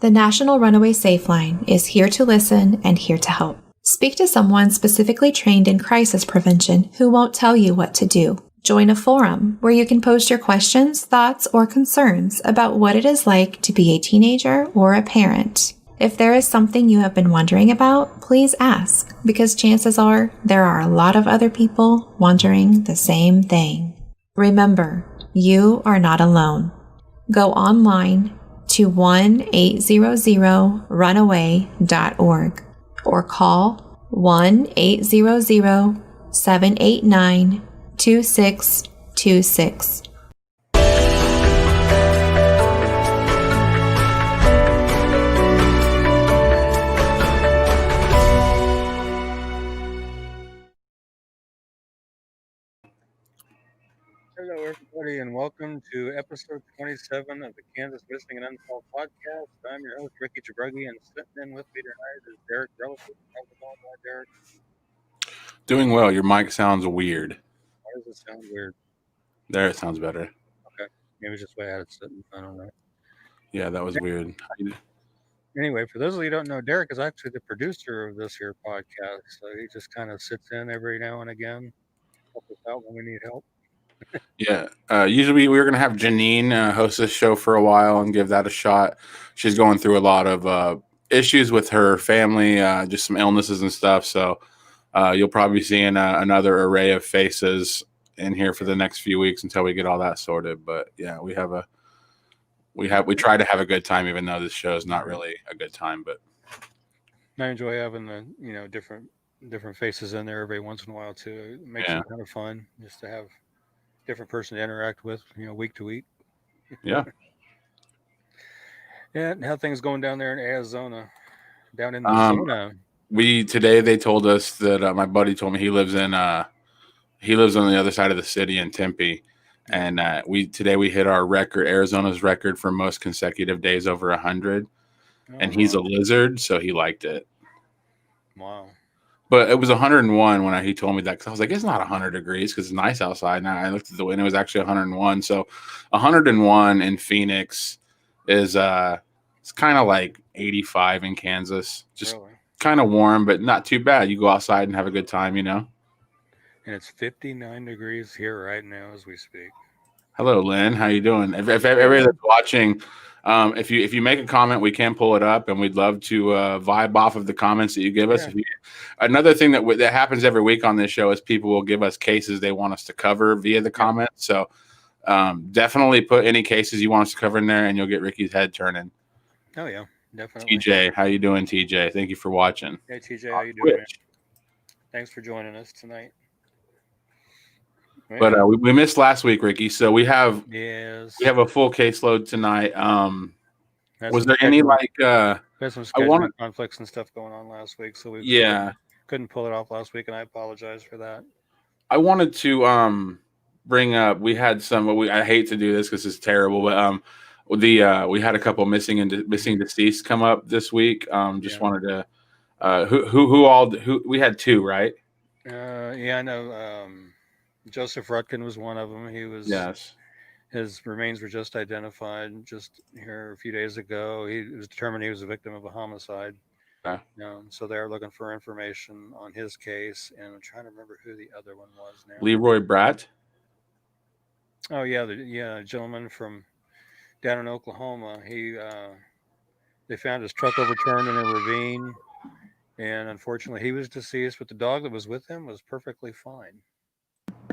The National Runaway Safe Line is here to listen and here to help. Speak to someone specifically trained in crisis prevention who won't tell you what to do. Join a forum where you can post your questions, thoughts, or concerns about what it is like to be a teenager or a parent. If there is something you have been wondering about, please ask, because chances are there are a lot of other people wondering the same thing. Remember, you are not alone. Go online to 1-800-runaway.org or call 1-800-789-2626. Hello, everybody, and welcome to episode 27 of the Kansas Missing and Unsolved podcast. I'm your host, Ricky Chabruggi, and sitting in with me tonight is Derek Relative. How's it going, Derek? Doing well. Your mic sounds weird. Why does it sound weird? There, it sounds better. Okay. Maybe it's just the way I had it sitting. I don't know. Yeah, that was weird. Anyway, for those of you who don't know, Derek is actually the producer of this here podcast. So he just kind of sits in every now and again, help us out when we need help. Yeah. Usually we were going to have Janine host this show for a while and give that a shot. She's going through a lot of issues with her family, just some illnesses and stuff. So you'll probably be seeing another array of faces in here for the next few weeks until we get all that sorted. But yeah, we try to have a good time, even though this show is not really a good time. But I enjoy having the different faces in there every once in a while too. It makes it kind of fun just to have different person to interact with, week to week. Yeah. Yeah. How things going down there in Arizona, down in the zona? Today they told us that my buddy told me he lives on the other side of the city in Tempe, and today we hit our record, Arizona's record for most consecutive days over 100, and he's a lizard, so he liked it. Wow. But it was 101 when he told me that, because I was like, it's not 100 degrees because it's nice outside. Now I looked at the wind, it was actually 101. So 101 in Phoenix is it's kind of like 85 in Kansas. Just kind of warm, but not too bad. You go outside and have a good time, And it's 59 degrees here right now as we speak. Hello, Lynn. How you doing? If everybody that's watching, if you make a comment, we can pull it up, and we'd love to vibe off of the comments that you give us. Another thing that happens every week on this show is people will give us cases they want us to cover via the comments. So definitely put any cases you want us to cover in there, and you'll get Ricky's head turning. Oh yeah, definitely. TJ, how you doing, TJ? Thank you for watching. Hey TJ, how you doing, man? Thanks for joining us tonight. But we missed last week, Ricky. So we have a full caseload tonight. Was there any some scheduling conflicts and stuff going on last week, so we couldn't pull it off last week, and I apologize for that. I wanted to bring up. We had some. I hate to do this because it's terrible, but we had a couple missing deceased come up this week. Wanted to who we had two, right? I know. Joseph Rutkin was one of them. He was his remains were just identified just here a few days ago. He was determined he was a victim of a homicide. So they're looking for information on his case, and I'm trying to remember who the other one was now. Leroy Bratt. Oh yeah, a gentleman from down in Oklahoma. They found his truck overturned in a ravine, and unfortunately he was deceased, but the dog that was with him was perfectly fine.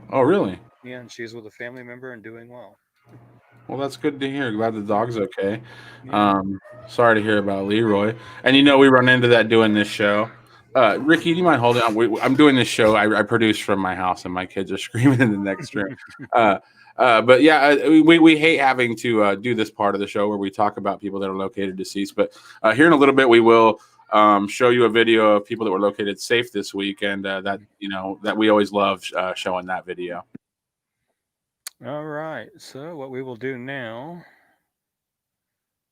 Oh, really? Yeah, and she's with a family member and doing well. Well, that's good to hear. Glad the dog's okay. Yeah. Sorry to hear about Leroy. And we run into that doing this show. Ricky, do you mind holding on? I'm doing this show. I produce from my house, and my kids are screaming in the next room. But yeah, we hate having to do this part of the show where we talk about people that are located deceased. But here in a little bit, we will show you a video of people that were located safe this week, and that we always love showing that video. All right. So what we will do now.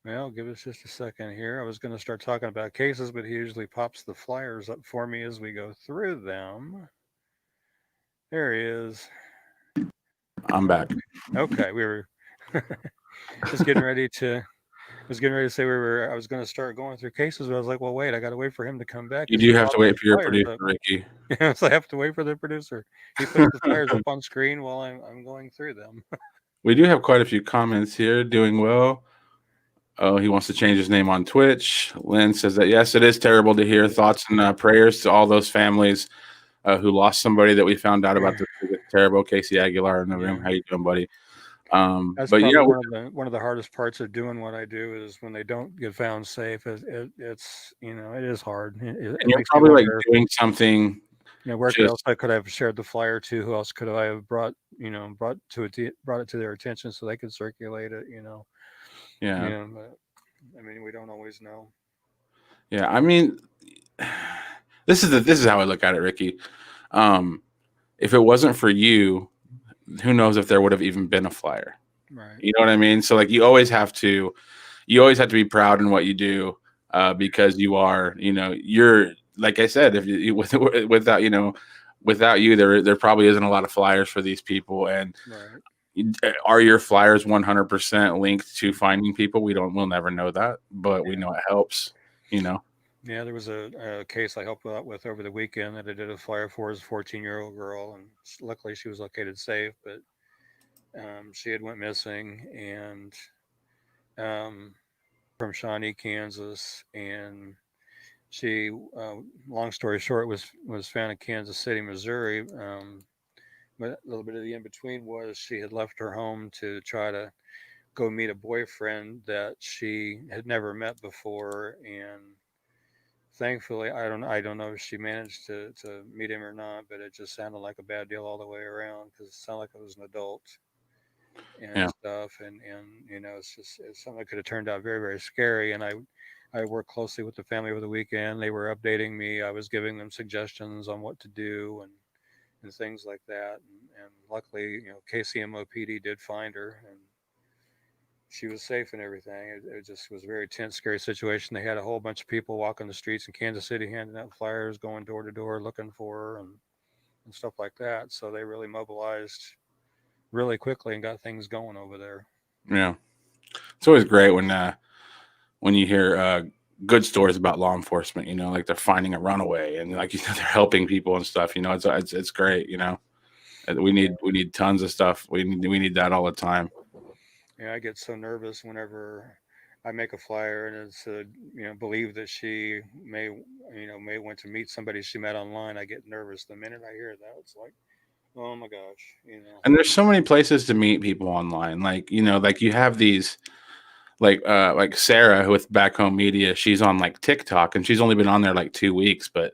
Well, give us just a second here. I was going to start talking about cases, but he usually pops the flyers up for me as we go through them. There he is. I'm back. Okay, we were just getting ready to. I was getting ready to say I was going to start going through cases, but I was like, well, wait, I got to wait for him to come back. You do have to wait for your producer, Ricky. Yes, I have to wait for the producer. He puts the flyers up on screen while I'm going through them. We do have quite a few comments here. Doing well. Oh, he wants to change his name on Twitch. Lynn says that, yes, it is terrible to hear. Thoughts and prayers to all those families who lost somebody that we found out about. This terrible Casey Aguilar in the room. How you doing, buddy? That's but one of the hardest parts of doing what I do is when they don't get found safe. It's it is hard. And you're probably like doing something. Where else I could have shared the flyer to? Who else could I have brought it to their attention so they could circulate it? Yeah. But, I mean, we don't always know. Yeah, I mean, this is how I look at it, Ricky. If it wasn't for you, who knows if there would have even been a flyer? Right. You know what I mean? So like, you always have to be proud in what you do, because you are, you're, like I said, if you without you, there probably isn't a lot of flyers for these people. And right. Are your flyers 100% linked to finding people? We'll never know that, but we know it helps, Yeah, there was a case I helped out with over the weekend that I did a flyer for as a 14-year-old girl, and luckily she was located safe, but she had went missing, and from Shawnee, Kansas, and she, long story short, was found in Kansas City, Missouri. But a little bit of the in between was she had left her home to try to go meet a boyfriend that she had never met before, and thankfully, I don't know if she managed to meet him or not, but it just sounded like a bad deal all the way around because it sounded like it was an adult and stuff, and it's something that could have turned out very, very scary. And I worked closely with the family over the weekend. They were updating me. I was giving them suggestions on what to do and things like that. And luckily, KCMO PD did find her, and she was safe and everything. It just was a very tense, scary situation. They had a whole bunch of people walking the streets in Kansas City, handing out flyers, going door to door, looking for her and stuff like that. So they really mobilized really quickly and got things going over there. Yeah. It's always great when you hear good stories about law enforcement, like they're finding a runaway and like they're helping people and stuff. It's great. We need tons of stuff. We need that all the time. Yeah, I get so nervous whenever I make a flyer and it's believe that she may want to meet somebody she met online. I get nervous the minute I hear that. It's like, oh my gosh, And there's so many places to meet people online. Like like you have these. Like Sarah with Back Home Media, she's on like TikTok and she's only been on there like 2 weeks, but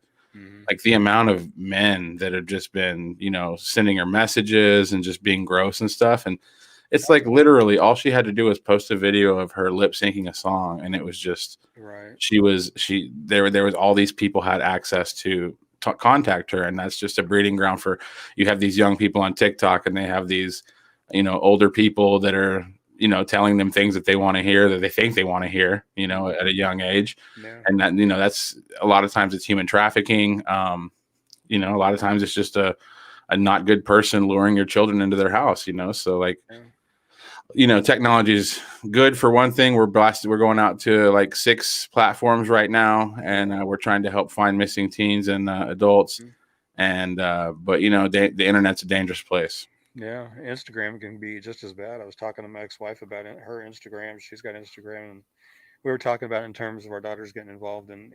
like the amount of men that have just been, sending her messages and just being gross and stuff. And it's like literally all she had to do was post a video of her lip syncing a song. And it was just, right. There was all these people had access to contact her. And that's just a breeding ground for, you have these young people on TikTok and they have these, older people that are, telling them things that they want to hear, that they think they want to hear, at a young age. Yeah. And that, that's a lot of times it's human trafficking. A lot of times it's just a not good person luring your children into their house, so like, technology is good for one thing. We're blessed. We're going out to like 6 platforms right now, and we're trying to help find missing teens and adults. And, but the internet's a dangerous place. Yeah, Instagram can be just as bad. I was talking to my ex-wife about her Instagram. She's got Instagram, and we were talking about it in terms of our daughters getting involved in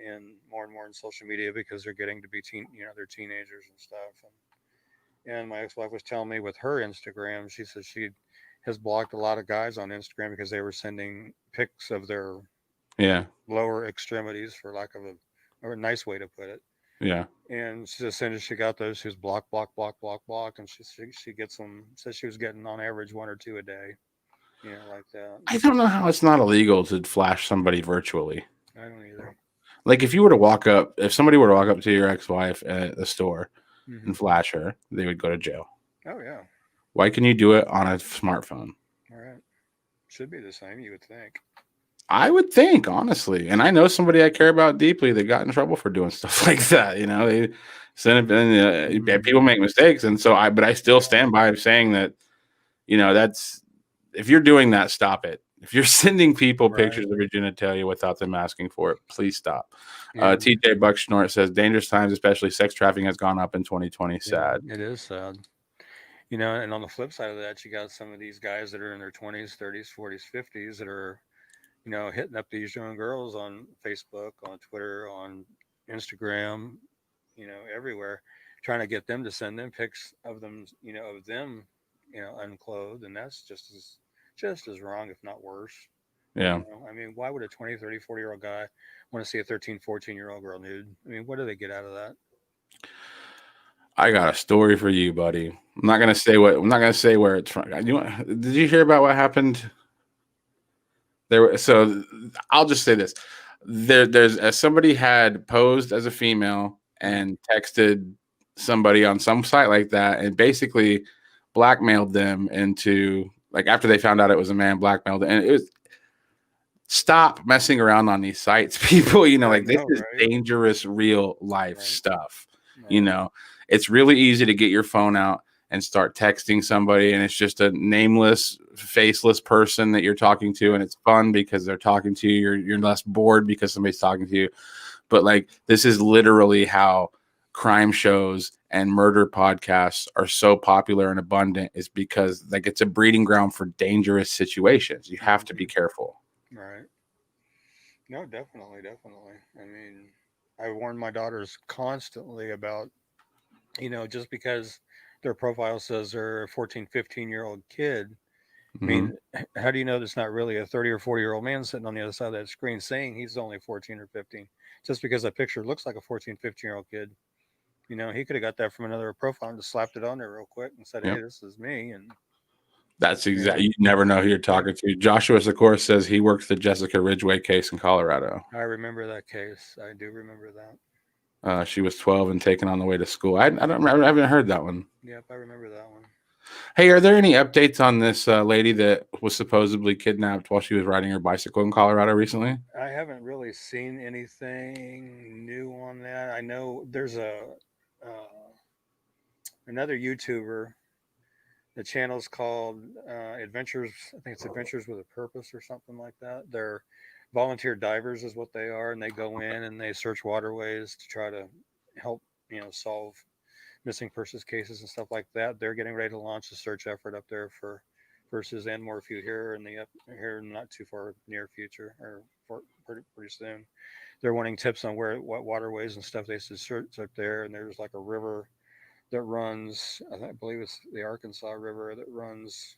more and more in social media because they're getting to be they're teenagers and stuff. And my ex-wife was telling me with her Instagram, she says she has blocked a lot of guys on Instagram because they were sending pics of their lower extremities, for lack of a nice way to put it. Yeah. And as soon as she got those, she was block, and she gets them. Said she was getting on average 1 or 2 a day, like that. I don't know how it's not illegal to flash somebody virtually. I don't either. Like if somebody were to walk up to your ex-wife at the store and flash her, they would go to jail. Oh yeah. Why can you do it on a smartphone? All right. Should be the same, you would think. I would think, honestly. And I know somebody I care about deeply that got in trouble for doing stuff like that. They send it, and people make mistakes. And so but I still stand by saying that, that's, if you're doing that, stop it. If you're sending people pictures of your genitalia without them asking for it, please stop. Yeah. TJ Buckschnort says, dangerous times, especially sex trafficking, has gone up in 2020. Sad. It is sad. And on the flip side of that, you got some of these guys that are in their 20s, 30s, 40s, 50s that are, hitting up these young girls on Facebook, on Twitter, on Instagram, everywhere, trying to get them to send them pics of them, unclothed. And that's just as wrong, if not worse. Yeah. I mean, why would a 20, 30, 40-year-old guy want to see a 13, 14-year-old girl nude? I mean, what do they get out of that? I got a story for you, buddy. I'm not gonna say where it's from. Did you hear about what happened? So I'll just say this: there's somebody had posed as a female and texted somebody on some site like that, and basically blackmailed them into, like, after they found out it was a man, blackmailed them. And it was, stop messing around on these sites, people. This is dangerous, real life stuff. Right. It's really easy to get your phone out and start texting somebody, and it's just a nameless, faceless person that you're talking to, and it's fun because they're talking to you. You're less bored because somebody's talking to you. But this is literally how crime shows and murder podcasts are so popular and abundant, is because it's a breeding ground for dangerous situations. You have to be careful. Right. No, definitely. I mean, I warn my daughters constantly about, just because their profile says they're a 14, 15-year-old kid. I mean, how do you know that's not really a 30 or 40-year-old man sitting on the other side of that screen saying he's only 14 or 15? Just because that picture looks like a 14, 15-year-old kid. He could have got that from another profile and just slapped it on there real quick and said, hey, this is me. And that's exactly, you never know who you're talking to. Joshua Sikor says he works the Jessica Ridgway case in Colorado. I remember that case. I do remember that. She was 12 and taken on the way to school. I haven't heard that one. Yep, I remember that one. Hey, are there any updates on this lady that was supposedly kidnapped while she was riding her bicycle in Colorado recently? I haven't really seen anything new on that. I know there's another YouTuber. The channel's called Adventures. I think it's Adventures with a Purpose or something like that. They're volunteer divers is what they are, and they go in and they search waterways to try to help solve missing persons cases and stuff like that. They're getting ready to launch a search effort up there for Versus and Morphew here in the not too far near future, or pretty soon. They're wanting tips on what waterways and stuff they should search up there. And there's like a river that runs, I believe it's the Arkansas River, that runs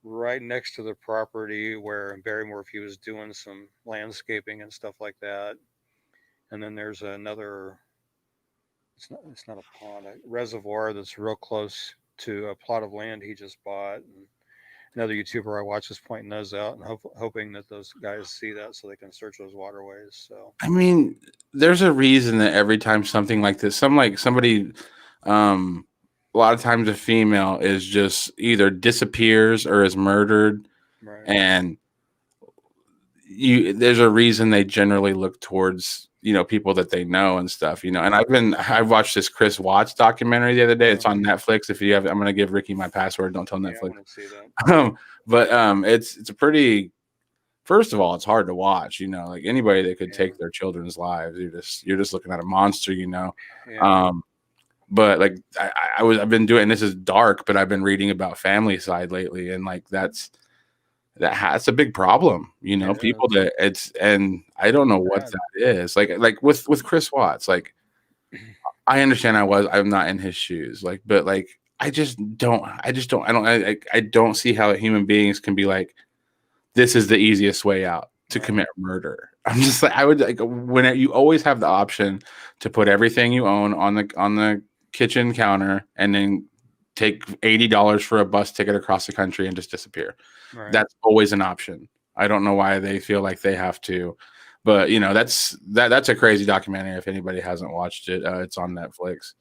right next to the property where Barry Morphew was doing some landscaping and stuff like that. And then there's another, it's not a pond, a reservoir that's real close to a plot of land he just bought. And another YouTuber I watch is pointing those out and hoping that those guys see that so they can search those waterways. So I mean, there's a reason that every time something like this, somebody a lot of times a female is just either disappears or is murdered. Right. And there's a reason they generally look towards, people that they know and stuff, and I've watched this Chris Watts documentary the other day. It's on Netflix. If you have, I'm going to give Ricky my password. Don't tell Netflix. I want to see that. But it's a pretty, first of all, it's hard to watch, like anybody that could take their children's lives. You're just looking at a monster, Yeah. But like I've been doing, this is dark, but I've been reading about family side lately, and like that's a big problem, people that and I don't know what that is. Like with Chris Watts, like I understand I'm not in his shoes, like, but like I don't see how human beings can be like, this is the easiest way out. to commit murder. I'm just like, I would like when you always have the option to put everything you own on the kitchen counter and then take $80 for a bus ticket across the country and just disappear. Right. That's always an option. I don't know why they feel like they have to, but you know, that's a crazy documentary. If anybody hasn't watched it, it's on Netflix.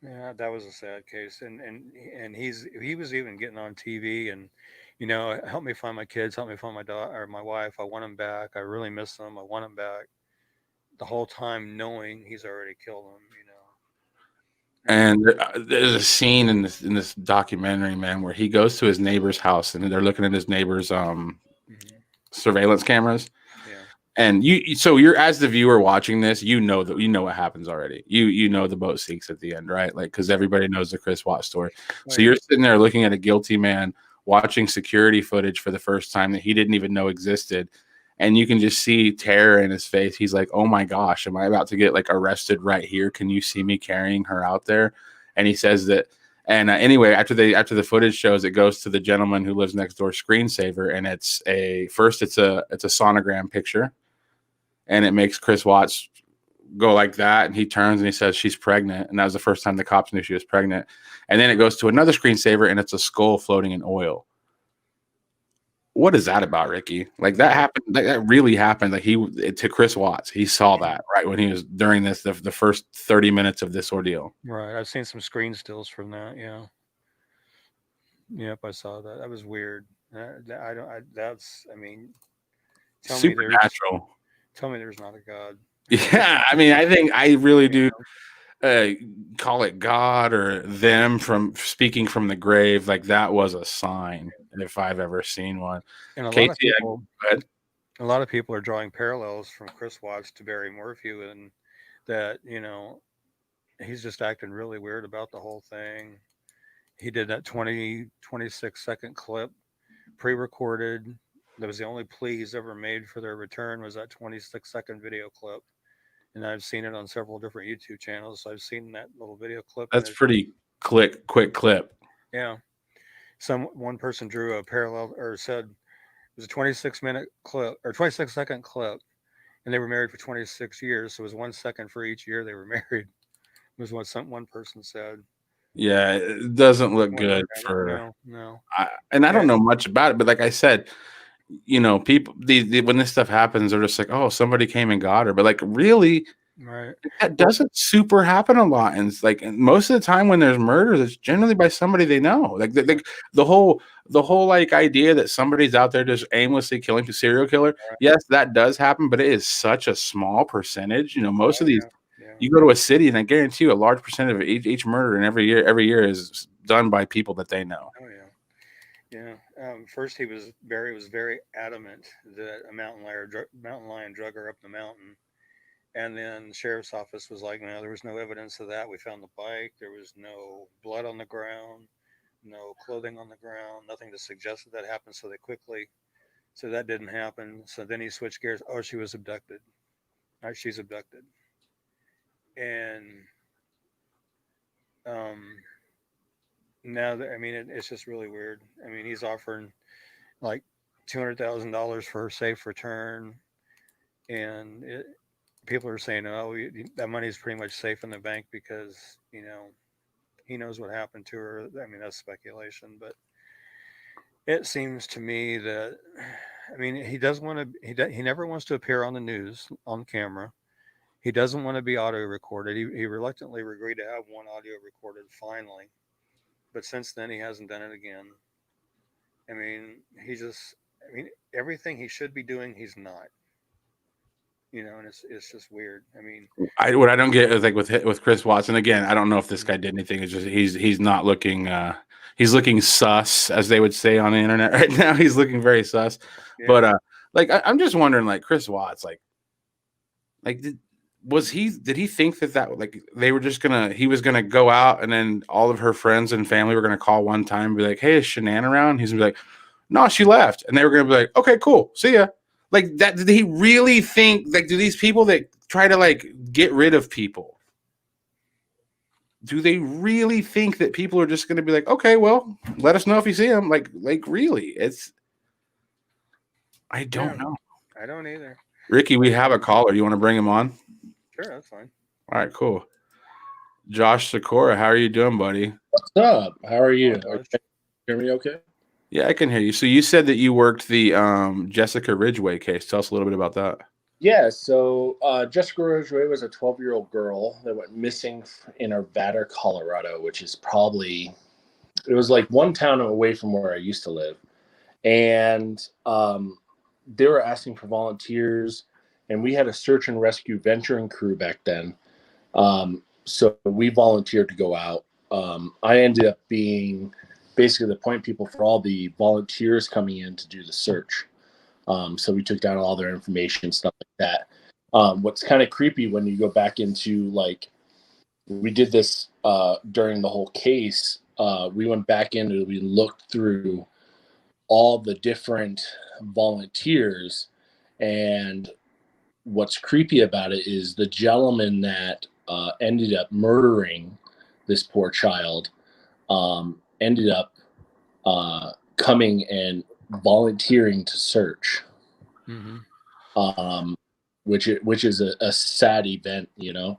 Yeah, that was a sad case, and he was even getting on TV and, you know, help me find my kids, help me find my daughter or my wife. I want them back. I really miss them. I want them back. The whole time knowing he's already killed them, you know. And there's a scene in this documentary, man, where he goes to his neighbor's house and they're looking at his neighbor's surveillance cameras. And you're as the viewer watching this, you know what happens already. You know the boat sinks at the end, right? Like, because everybody knows the Chris Watts story. Right. So you're sitting there looking at a guilty man watching security footage for the first time that he didn't even know existed, and you can just see terror in his face. He's like, "Oh my gosh, am I about to get like arrested right here? Can you see me carrying her out there?" And he says that. And anyway, after the footage shows, it goes to the gentleman who lives next door screensaver, and it's a sonogram picture. And it makes Chris Watts go like that. And he turns and he says, she's pregnant. And that was the first time the cops knew she was pregnant. And then it goes to another screensaver and it's a skull floating in oil. What is that about, Ricky? Like that happened. That really happened. Like to Chris Watts, he saw that right when he was during the first 30 minutes of this ordeal. Right. I've seen some screen stills from that. Yeah. Yep. I saw that. That was weird. Supernatural. Tell me there's not a God. Yeah, I mean, I think I really do call it God or them from speaking from the grave. Like that was a sign if I've ever seen one. And a lot of people are drawing parallels from Chris Watts to Barry Morphew, and that, you know, he's just acting really weird about the whole thing. He did that 26-second clip pre-recorded. That was the only plea he's ever made for their return, was that 26-second video clip. And I've seen it on several different YouTube channels. So I've seen that little video clip. That's pretty quick clip. Yeah. One person drew a parallel or said it was a 26-minute clip or 26-second clip, and they were married for 26 years. So it was 1 second for each year they were married. It was what one person said. Yeah, it doesn't look good for no. I don't know much about it, but like I said, you know, people when this stuff happens, they're just like, oh, somebody came and got her. But like, really, right? That doesn't super happen a lot. And it's like most of the time when there's murders, it's generally by somebody they know. Like the whole like idea that somebody's out there just aimlessly killing a serial killer. Right. Yes, that does happen, but it is such a small percentage. You know, most of these. Yeah. You go to a city, and I guarantee you, a large percentage of each murder, and every year is done by people that they know. Oh yeah. Yeah. First, Barry was very adamant that a mountain lion drug her up the mountain, and then the sheriff's office was like, "No, there was no evidence of that. We found the bike. There was no blood on the ground, no clothing on the ground, nothing to suggest that happened." So they quickly, so that didn't happen. So then he switched gears. Oh, she was abducted. All right, she's abducted, and now, I mean, it's just really weird. I mean, he's offering like $200,000 for her safe return, and people are saying, "Oh, that money's pretty much safe in the bank because, you know, he knows what happened to her." I mean, that's speculation, but it seems to me that, I mean, he does want to. He never wants to appear on the news on camera. He doesn't want to be audio recorded. He reluctantly agreed to have one audio recorded finally. But since then, he hasn't done it again. I mean, everything he should be doing, he's not. You know, and it's just weird. I mean, what I don't get is like with Chris Watts, and again, I don't know if this guy did anything. It's just he's not looking. He's looking sus, as they would say on the internet right now. He's looking very sus. Yeah. But like I'm just wondering, like Chris Watts, like did he think that like they were just he was gonna go out and then all of her friends and family were gonna call one time and be like, "Hey, is Shanann around?" He's gonna be like, "No, she left," and they were gonna be like, "Okay, cool, see ya." Like that, did he really think, like, do these people that try to like get rid of people, do they really think that people are just gonna be like, "Okay, well, let us know if you see him"? Like really, I don't know. I don't either. Ricky, we have a caller. You want to bring him on? Sure, that's fine. All right, cool. Josh Sikora, how are you doing, buddy? What's up? How are you? Are you hear me okay? Yeah, I can hear you. So you said that you worked the Jessica Ridgway case. Tell us a little bit about that. Yeah, so Jessica Ridgway was a 12-year-old girl that went missing in Arvada, Colorado, which is probably, it was like one town away from where I used to live. And they were asking for volunteers, and we had a search and rescue venturing crew back then. So we volunteered to go out. I ended up being basically the point people for all the volunteers coming in to do the search. So we took down all their information, stuff like that. What's kind of creepy when you go back into, like, we did this during the whole case. We went back in and we looked through all the different volunteers, and what's creepy about it is the gentleman that ended up murdering this poor child ended up coming and volunteering to search, which is a sad event, you know.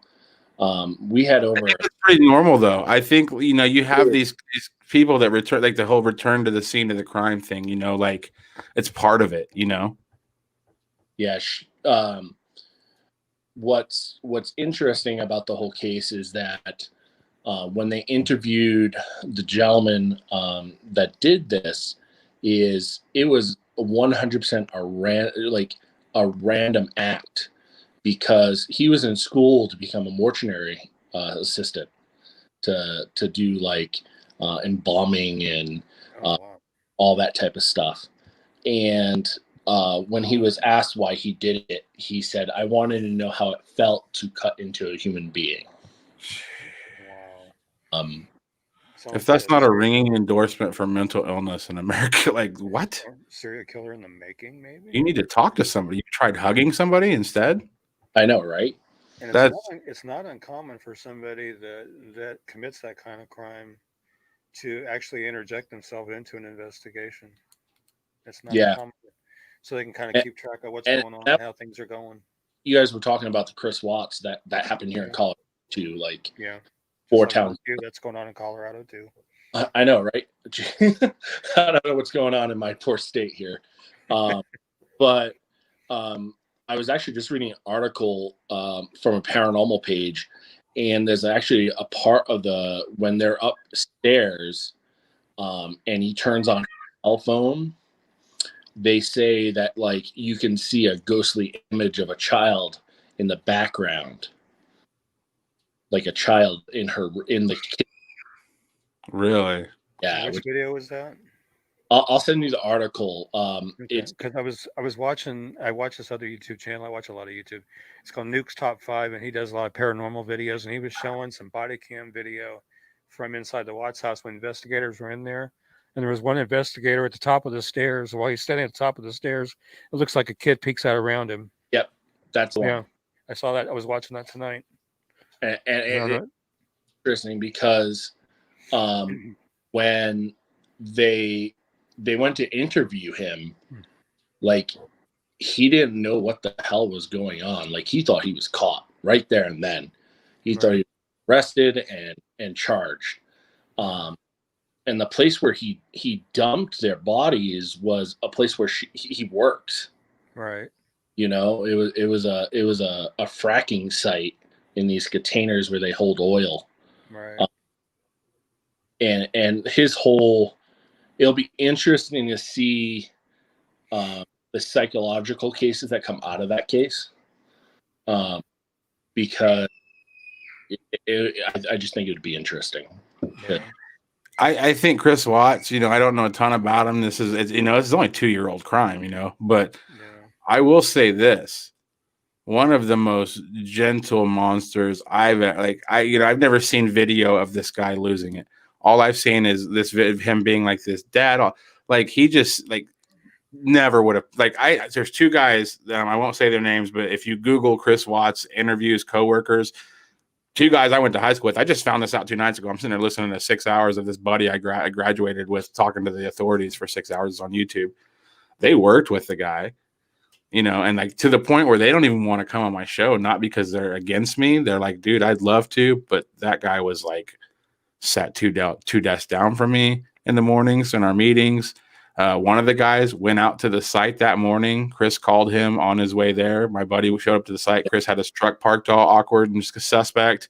We had over. It's pretty normal, though. I think, you know, you have these people that return, like the whole return to the scene of the crime thing, you know, like it's part of it, you know. Yeah. What's interesting about the whole case is that when they interviewed the gentleman that did this, it was 100% a random act, because he was in school to become a mortuary assistant to do like embalming and all that type of stuff. And when he was asked why he did it, he said, "I wanted to know how it felt to cut into a human being." Wow. If that's not a ringing endorsement for mental illness in America, like, what? Serial killer in the making, maybe? You need to talk to somebody. You tried hugging somebody instead? I know, right? And it's not uncommon for somebody that commits that kind of crime to actually interject themselves into an investigation. It's not uncommon. So they can kind of keep track of what's going on and how things are going. You guys were talking about the Chris Watts that happened here in Colorado too, like 4 towns. That's going on in Colorado too. I know, right? I don't know what's going on in my poor state here, but I was actually just reading an article from a paranormal page, and there's actually a part of when they're upstairs, and he turns on his cell phone. They say that, like, you can see a ghostly image of a child in the background, like a child in the kitchen. Really? Yeah. Which video was that? I'll send you the article. It's because I watched this other YouTube channel. I watch a lot of YouTube. It's called Nuke's Top 5, and he does a lot of paranormal videos. And he was showing some body cam video from inside the Watts house when investigators were in there. And there was one investigator at the top of the stairs. While he's standing at the top of the stairs, it looks like a kid peeks out around him. Yep, that's the one. Yeah, I saw that. I was watching that tonight. And it's interesting because when they went to interview him, like, he didn't know what the hell was going on. Like, he thought he was caught right there and then. He thought he was arrested and charged. And the place where he dumped their bodies was a place where he worked. Right. You know, it was a fracking site in these containers where they hold oil. Right. And his whole, it'll be interesting to see the psychological cases that come out of that case, because I just think it would be interesting. Yeah. I think Chris Watts, you know, I don't know a ton about him. This is only 2-year-old crime, you know, but I will say this: one of the most gentle monsters I've never seen video of this guy losing it. All I've seen is this him being like this dad, like he just like never would have, like, there's 2 guys, I won't say their names, but if you Google Chris Watts interviews coworkers, 2 guys I went to high school with. I just found this out 2 nights ago. I'm sitting there listening to 6 hours of this buddy I graduated with talking to the authorities for 6 hours on YouTube. They worked with the guy. you know, and like to the point where they don't even want to come on my show, not because they're against me. They're like, dude, I'd love to, but that guy was like sat two desks down from me in the mornings in our meetings. One of the guys went out to the site that morning. Chris called him on his way there. My buddy showed up to the site. Chris had his truck parked all awkward and suspect,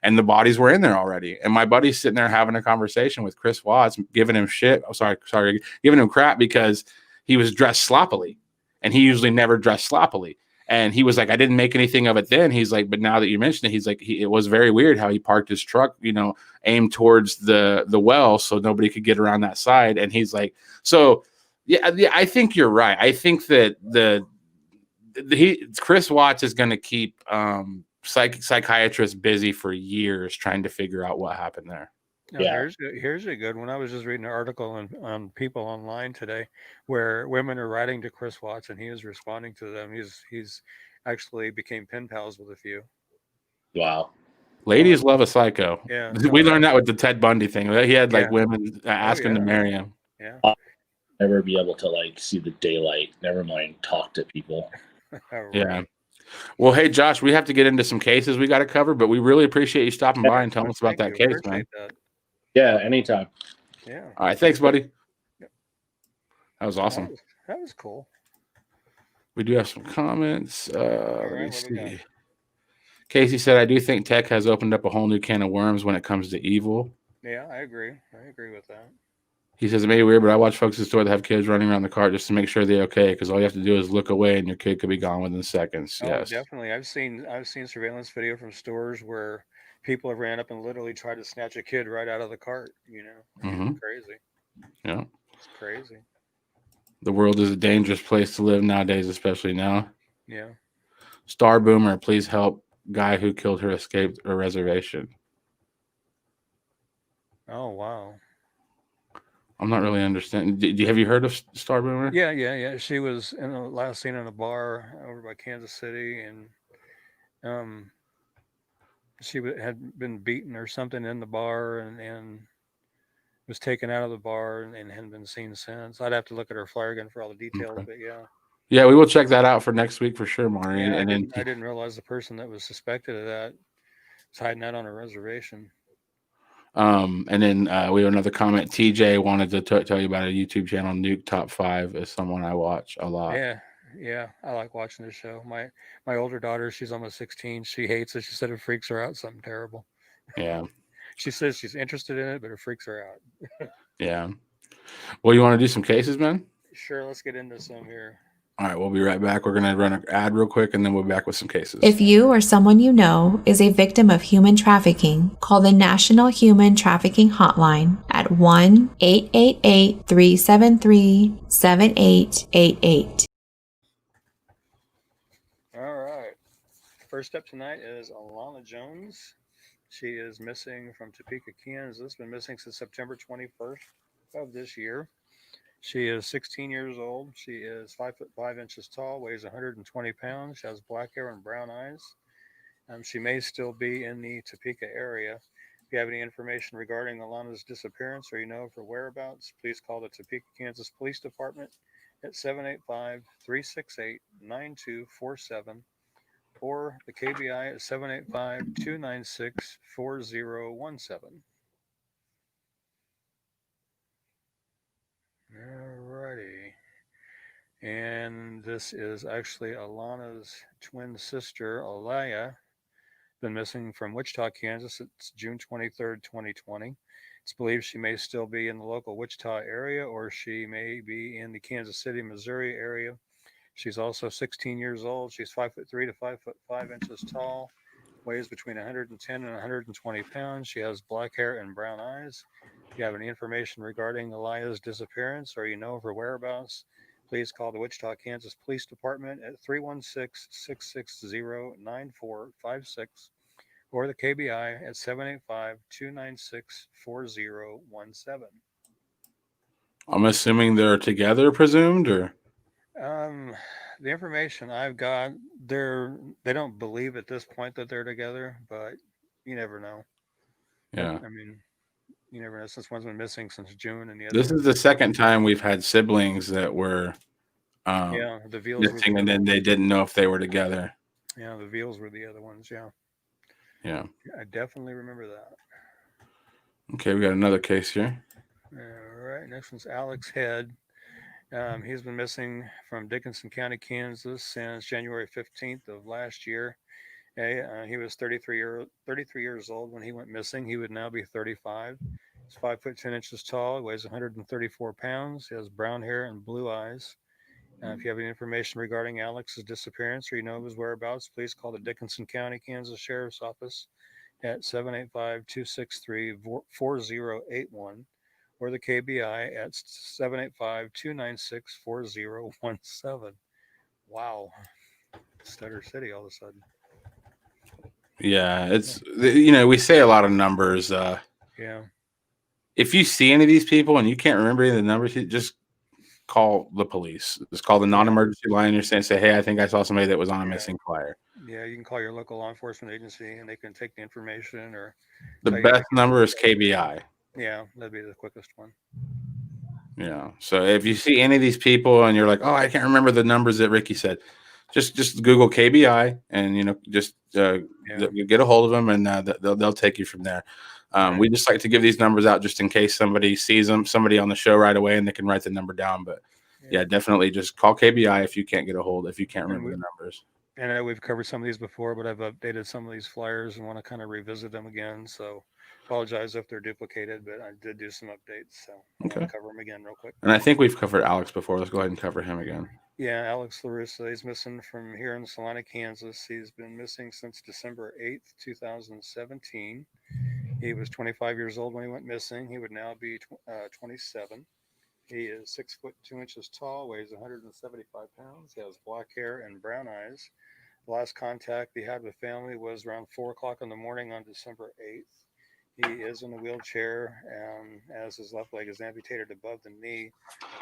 and the bodies were in there already. And my buddy's sitting there having a conversation with Chris Watts, giving him shit. Oh, sorry, giving him crap because he was dressed sloppily, and he usually never dressed sloppily. And he was like, I didn't make anything of it then. He's like, but now that you mentioned it, he's like, it was very weird how he parked his truck, you know, aimed towards the well so nobody could get around that side. And he's like, so yeah, I think you're right. I think that Chris Watts is going to keep psychiatrists busy for years trying to figure out what happened there. No, here's a good one. I was just reading an article on People Online today where women are writing to Chris Watts and he is responding to them. He's actually became pen pals with a few. Wow. Ladies love a psycho. Yeah. We learned that with the Ted Bundy thing. He had like women asking to marry him. Yeah. Never be able to like see the daylight. Never mind talk to people. Right. Yeah. Well, hey, Josh, we have to get into some cases we got to cover, but we really appreciate you stopping by and telling us about that case, man. Yeah, anytime. Yeah. All right. Thanks, buddy. That was awesome. That was cool. We do have some comments. Let me see. Casey said, I do think tech has opened up a whole new can of worms when it comes to evil. Yeah, I agree. I agree with that. He says, it may be weird, but I watch folks in the store that have kids running around the cart just to make sure they're okay, because all you have to do is look away and your kid could be gone within seconds. Oh, yes. Definitely. I've seen surveillance video from stores where people have ran up and literally tried to snatch a kid right out of the cart, you know. It's crazy. Yeah. It's crazy. The world is a dangerous place to live nowadays, especially now. Yeah. Star Boomer, please help guy who killed her escaped a reservation. Oh, wow. I'm not really understanding. Have you heard of Star Boomer? Yeah. She was in the last scene in a bar over by Kansas City, and she had been beaten or something in the bar, and was taken out of the bar and hadn't been seen since. I'd have to look at her flyer again for all the details, but yeah. Yeah, we will check that out for next week for sure, Maury. Yeah, and I didn't realize the person that was suspected of that was hiding out on a reservation. And then we have another comment. TJ wanted to tell you about a YouTube channel, Nuke Top 5, is someone I watch a lot. Yeah, I like watching this show. My older daughter, she's almost 16. She hates it. She said it freaks her out, something terrible. Yeah. She says she's interested in it, but it freaks her out. Yeah. Well, you want to do some cases, man? Sure, let's get into some here. All right, we'll be right back. We're going to run an ad real quick, and then we'll be back with some cases. If you or someone you know is a victim of human trafficking, call the National Human Trafficking Hotline at 1-888-373-7888. All right. First up tonight is Alana Jones. She is missing from Topeka, Kansas. Been missing since September 21st of this year. She is 16 years old. She is 5 foot 5 inches tall, weighs 120 pounds. She has black hair and brown eyes. She may still be in the Topeka area. If you have any information regarding Alana's disappearance or you know of her whereabouts, please call the Topeka, Kansas Police Department at 785-368-9247 or the KBI at 785-296-4017. Alrighty. And this is actually Alana's twin sister, Alaya. Been missing from Wichita, Kansas. It's June 23rd, 2020. It's believed she may still be in the local Wichita area, or she may be in the Kansas City, Missouri area. She's also 16 years old. She's 5'3" to 5 foot 5 inches tall, weighs between 110 and 120 pounds. She has black hair and brown eyes. If you have any information regarding Alaya's disappearance or you know of her whereabouts, please call the Wichita, Kansas Police Department at 316-660-9456 or the KBI at 785-296-4017. I'm assuming they're together, presumed, or? The information I've got, they don't believe at this point that they're together, but you never know. Yeah. I mean, you never know, since one's been missing since June and the other. This is the second time we've had siblings that were Yeah, the Veals missing, and then they didn't know if they were together. Yeah, the Veals were the other ones. Yeah. Yeah. I definitely remember that. Okay, we got another case here. All right, next one's Alex Head. He's been missing from Dickinson County, Kansas since January 15th of last year. He was 33 years old when he went missing. He would now be 35. He's 5 foot 10 inches tall. He weighs 134 pounds. He has brown hair and blue eyes. If you have any information regarding Alex's disappearance or you know of his whereabouts, please call the Dickinson County, Kansas Sheriff's Office at 785-263-4081 or the KBI at 785-296-4017. Wow. Stutter City all of a sudden. Yeah, it's, we say a lot of numbers. Yeah. If you see any of these people and you can't remember any of the numbers, just call the police. Just call the non-emergency line and say, hey, I think I saw somebody that was on a missing flyer. Yeah, you can call your local law enforcement agency and they can take the information or the best number is KBI. Yeah, that'd be the quickest one. Yeah. So if you see any of these people and you're like, oh, I can't remember the numbers that Ricky said, just Google KBI and just get a hold of them and they'll take you from there. We just like to give these numbers out just in case somebody sees them, somebody on the show right away, and they can write the number down. But yeah, definitely just call KBI if you can't get a hold, if you can't remember the numbers. And I know we've covered some of these before, but I've updated some of these flyers and want to kind of revisit them again. So apologize if they're duplicated, but I did do some updates. So I want to cover them again real quick. And I think we've covered Alex before. Let's go ahead and cover him again. Yeah, Alex LaRussa. He's missing from here in Salina, Kansas. He's been missing since December 8th, 2017. He was 25 years old when he went missing. He would now be 27. He is 6 foot 2 inches tall, weighs 175 pounds. He has black hair and brown eyes. The last contact he had with family was around 4 o'clock in the morning on December 8th. He is in a wheelchair, as his left leg is amputated above the knee.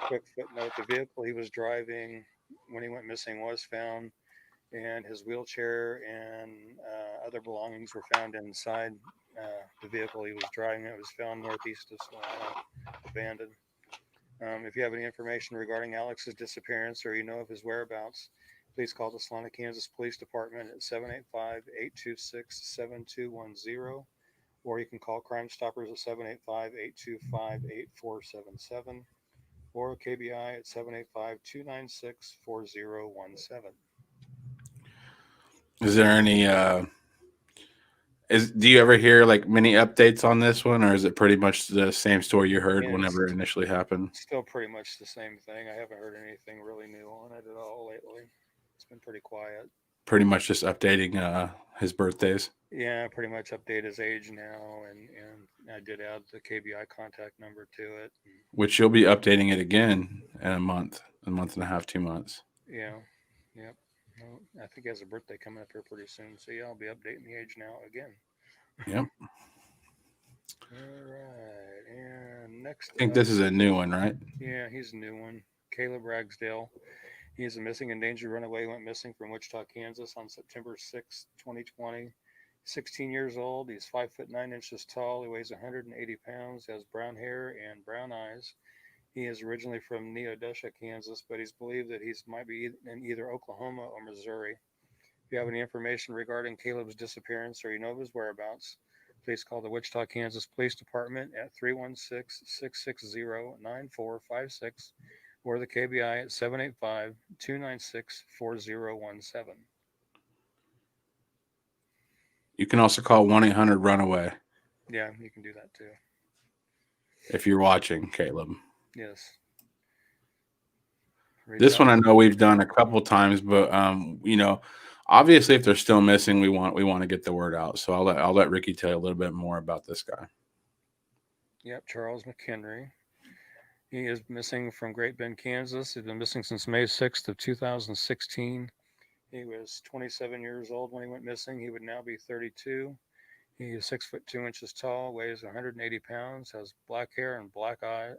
Quick footnote, the vehicle he was driving when he went missing was found, and his wheelchair and other belongings were found inside the vehicle he was driving. It was found northeast of Salina, abandoned. If you have any information regarding Alex's disappearance or you know of his whereabouts, please call the Salina, Kansas Police Department at 785-826-7210, or you can call Crime Stoppers at 785-825-8477, or KBI at 785-296-4017. Is there any do you ever hear like many updates on this one, or is it pretty much the same story you heard whenever it initially happened? Still pretty much the same thing. I haven't heard anything really new on it at all lately. It's been pretty quiet. Pretty much just updating his birthdays. Yeah, pretty much update his age now, and I did add the KBI contact number to it. Which you'll be updating it again in a month and a half, 2 months. Yeah, yep. Well, I think he has a birthday coming up here pretty soon, so yeah, I'll be updating the age now again. Yep. All right, and next, I think this is a new one, right? Yeah, he's a new one. Caleb Ragsdale. He is a missing and endangered runaway. Went missing from Wichita, Kansas on September 6, 2020. 16 years old. He's 5 foot 9 inches tall. He weighs 180 pounds. Has brown hair and brown eyes. He is originally from Neodesha, Kansas, but he's believed that he might be in either Oklahoma or Missouri. If you have any information regarding Caleb's disappearance or you know of his whereabouts, please call the Wichita, Kansas Police Department at 316-660-9456 or the KBI at 785-296-4017. You can also call 1-800-RUNAWAY. Yeah, you can do that too. If you're watching, Caleb. Yes. This one I know we've done a couple times, but obviously if they're still missing, we want to get the word out. So I'll let Ricky tell you a little bit more about this guy. Yep, Charles McHenry. He is missing from Great Bend, Kansas. He's been missing since May 6th of 2016. He was 27 years old when he went missing. He would now be 32. He is 6 foot 2 inches tall, weighs 180 pounds, has black hair and black eyes.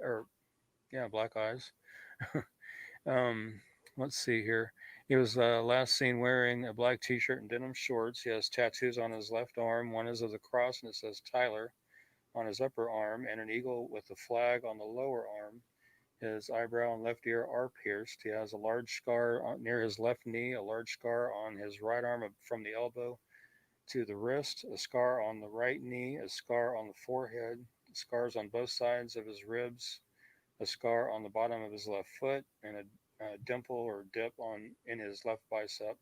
Let's see here. He was last seen wearing a black t-shirt and denim shorts. He has tattoos on his left arm. One is of the cross and it says Tyler on his upper arm, and an eagle with a flag on the lower arm. His eyebrow and left ear are pierced. He has a large scar near his left knee, a large scar on his right arm from the elbow to the wrist, a scar on the right knee, a scar on the forehead, scars on both sides of his ribs, a scar on the bottom of his left foot, and a dimple or dip in his left bicep.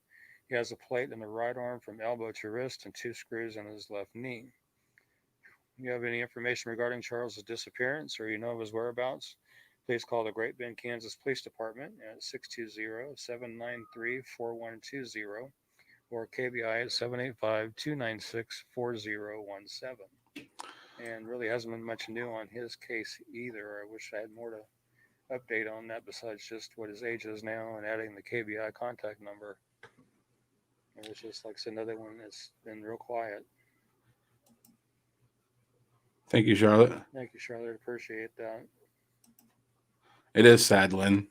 He has a plate in the right arm from elbow to wrist and 2 screws in his left knee. If you have any information regarding Charles's disappearance or you know of his whereabouts, please call the Great Bend, Kansas Police Department at 620-793-4120 or KBI at 785-296-4017. And really hasn't been much new on his case either. I wish I had more to update on that besides just what his age is now and adding the KBI contact number. It was just like another one that's been real quiet. Thank you, Charlotte. Thank you, Charlotte. Appreciate that. It is sad, Lynn.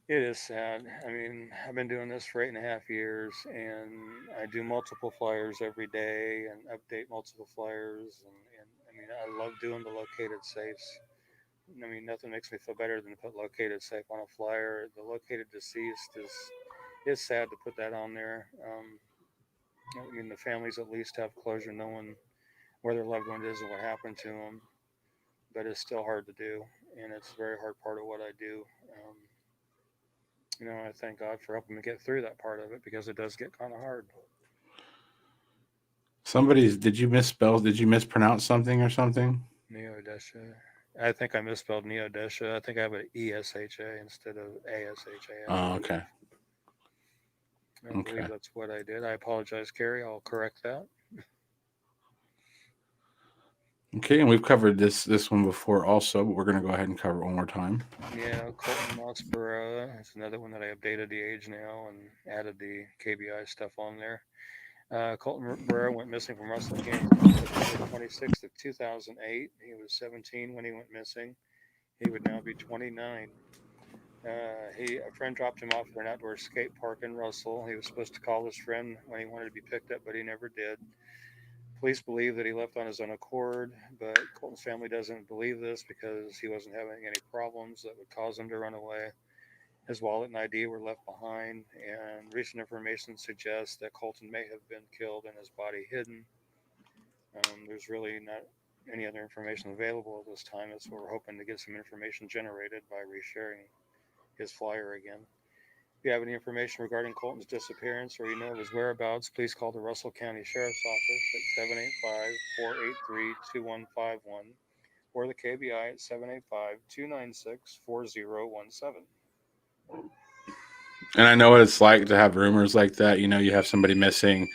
It is sad. I mean, I've been doing this for 8.5 years, and I do multiple flyers every day and update multiple flyers. And I mean, I love doing the located safes. I mean, nothing makes me feel better than to put located safe on a flyer. The located deceased is sad to put that on there. I mean, the families at least have closure knowing where their loved one is and what happened to them, but it's still hard to do, and it's a very hard part of what I do. I thank God for helping me get through that part of it because it does get kind of hard. Did you mispronounce something or something? Neodesha. I think I misspelled Neodesha. I think I have an ESHA instead of ASHA. Oh, okay. I believe that's what I did. I apologize, Carrie. I'll correct that. Okay, and we've covered this one before also, but we're going to go ahead and cover it one more time. Yeah, Colton Mossborough. It's another one that I updated the age now and added the KBI stuff on there. Colton Burrow went missing from Russell, Kansas, September 26th of 2008. He was 17 when he went missing. He would now be 29. A friend dropped him off for an outdoor skate park in Russell. He was supposed to call his friend when he wanted to be picked up, but he never did. Police believe that he left on his own accord, but Colton's family doesn't believe this because he wasn't having any problems that would cause him to run away. His wallet and ID were left behind, and recent information suggests that Colton may have been killed and his body hidden. There's really not any other information available at this time. That's what we're hoping to get some information generated by resharing his flyer again. If you have any information regarding Colton's disappearance or you know of his whereabouts, please call the Russell County Sheriff's Office at 785-483-2151 or the KBI at 785-296-4017. And I know what it's like to have rumors like that. You have somebody missing,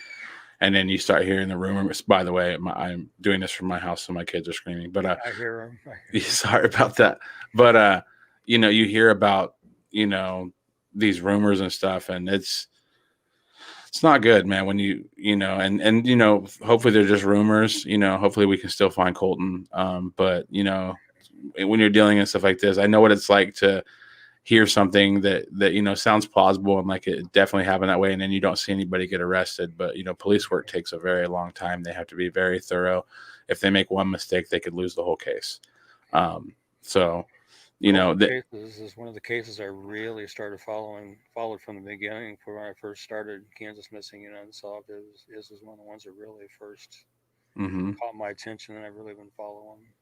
and then you start hearing the rumors. By the way, I'm doing this from my house, so my kids are screaming. But I hear them. Sorry about that. But you hear about these rumors and stuff, and it's not good, man. When and hopefully they're just rumors. Hopefully we can still find Colton. But when you're dealing in stuff like this, I know what it's like to hear something that sounds plausible and like it definitely happened that way, and then you don't see anybody get arrested. But police work takes a very long time. They have to be very thorough. If they make one mistake, they could lose the whole case. This is one of the cases I really started followed from the beginning. For when I first started Kansas Missing and Unsolved, his was one of the ones that really first caught my attention, and I've really been following.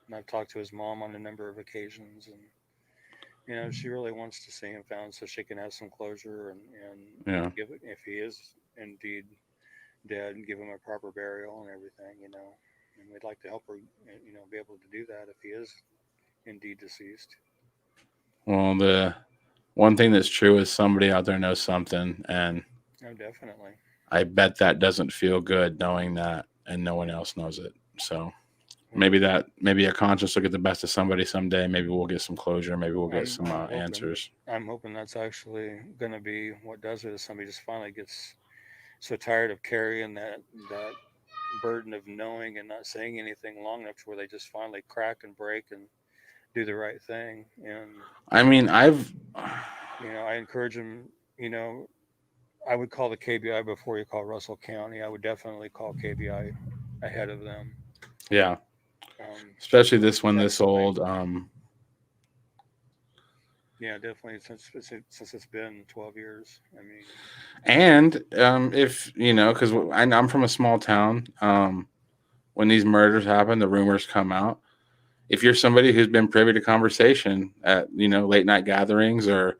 And I've talked to his mom on a number of occasions, and she really wants to see him found so she can have some closure and give it, if he is indeed dead, and give him a proper burial and everything, and we'd like to help her, be able to do that if he is indeed deceased. Well, the one thing that's true is somebody out there knows something, and definitely. I bet that doesn't feel good knowing that, and no one else knows it. So maybe a conscience will get the best of somebody someday. Maybe we'll get some closure. Maybe we'll get some answers. I'm hoping that's actually going to be what does it. Is somebody just finally gets so tired of carrying that burden of knowing and not saying anything long enough to where they just finally crack and break and do the right thing. And I mean, I encourage them. I would call the KBI before you call Russell County. I would definitely call KBI ahead of them. Yeah. Especially this one this old. Yeah, definitely. Since it's been 12 years. I mean, And if you know, because I'm from a small town, when these murders happen, the rumors come out. If you're somebody who's been privy to conversation at late night gatherings or